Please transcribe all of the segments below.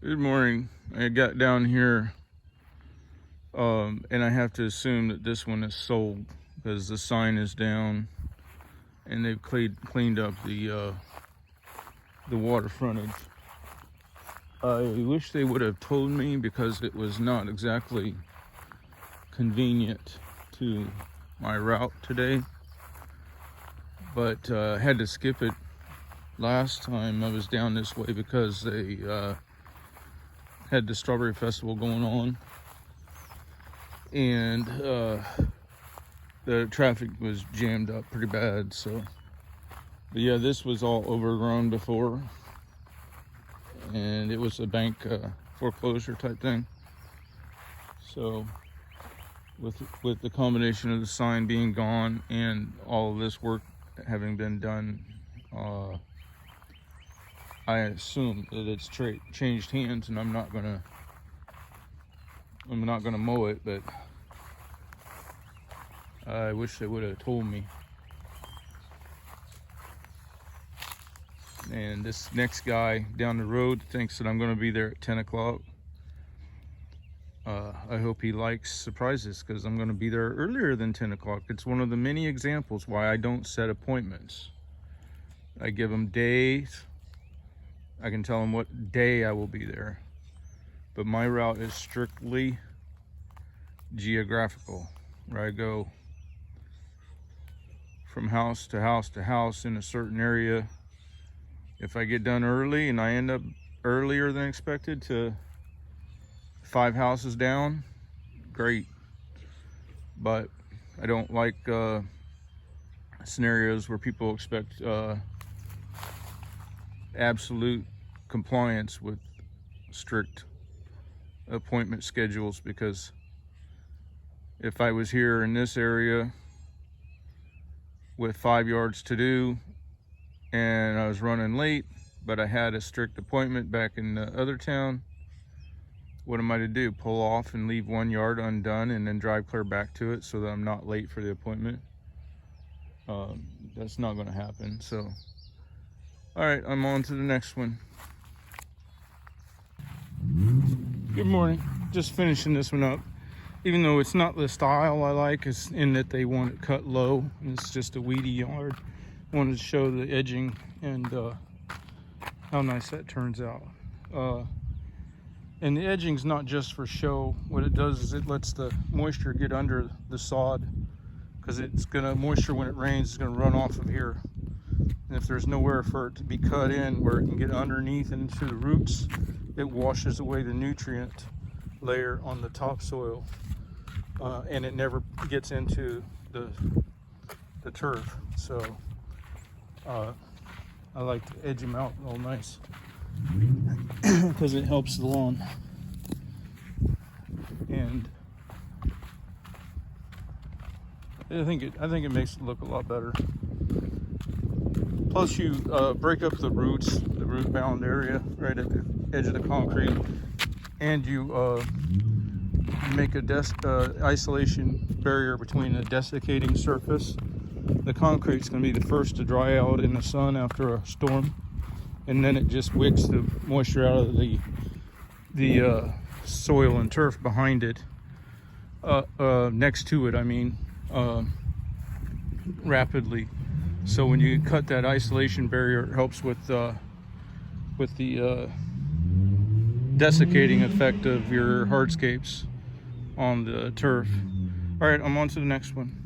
Good morning. I got down here, and I have to assume that this one is sold because the sign is down, and they've cleaned up the water frontage. I wish they would have told me because it was not exactly convenient to my route today, but I had to skip it last time I was down this way because they had the strawberry festival going on, and the traffic was jammed up pretty bad. So, but yeah, this was all overgrown before, and it was a bank foreclosure type thing. So with the combination of the sign being gone and all of this work having been done, I assume that it's changed hands, and I'm not gonna mow it, but I wish they would have told me. And this next guy down the road thinks that I'm gonna be there at 10 o'clock. I hope he likes surprises because I'm gonna be there earlier than 10 o'clock. It's one of the many examples why I don't set appointments. I give them days. I can tell them what day I will be there, but my route is strictly geographical, where I go from house to house to house in a certain area. If I get done early and I end up earlier than expected to 5 houses down, great. But I don't like scenarios where people expect absolute compliance with strict appointment schedules, because if I was here in this area with 5 yards to do and I was running late, but I had a strict appointment back in the other town, what am I to do? Pull off and leave 1 yard undone and then drive clear back to it so that I'm not late for the appointment? That's not going to happen. So all right, I'm on to the next one. Good morning. Just finishing this one up. Even though it's not the style I like, is in that they want it cut low. And it's just a weedy yard. I wanted to show the edging and how nice that turns out. And the edging's not just for show. What it does is it lets the moisture get under the sod, because it's gonna, moisture when it rains is gonna run off of here. And if there's nowhere for it to be cut in where it can get underneath and into the roots, it washes away the nutrient layer on the topsoil, and it never gets into the turf. So I like to edge them out all nice because it helps the lawn. And I think it makes it look a lot better. Plus, you break up the roots, the root bound area right at the edge of the concrete, and you make a isolation barrier between the desiccating surface. The concrete's going to be the first to dry out in the sun after a storm, and then it just wicks the moisture out of the soil and turf behind it, next to it, I mean, rapidly. So when you cut that isolation barrier, it helps with the desiccating effect of your hardscapes on the turf. All right, I'm on to the next one.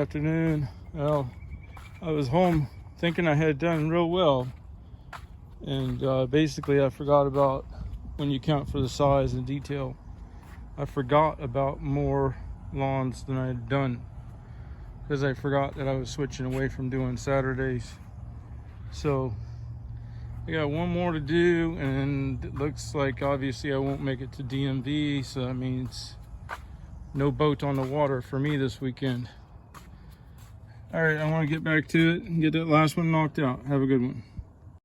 afternoon. Well, I was home thinking I had done real well, and basically I forgot about, when you count for the size and detail, I forgot about more lawns than I had done, because I forgot that I was switching away from doing Saturdays. So I got one more to do, and it looks like obviously I won't make it to DMV, so that means no boat on the water for me this weekend. All right, I want to get back to it and get that last one knocked out. Have a good one.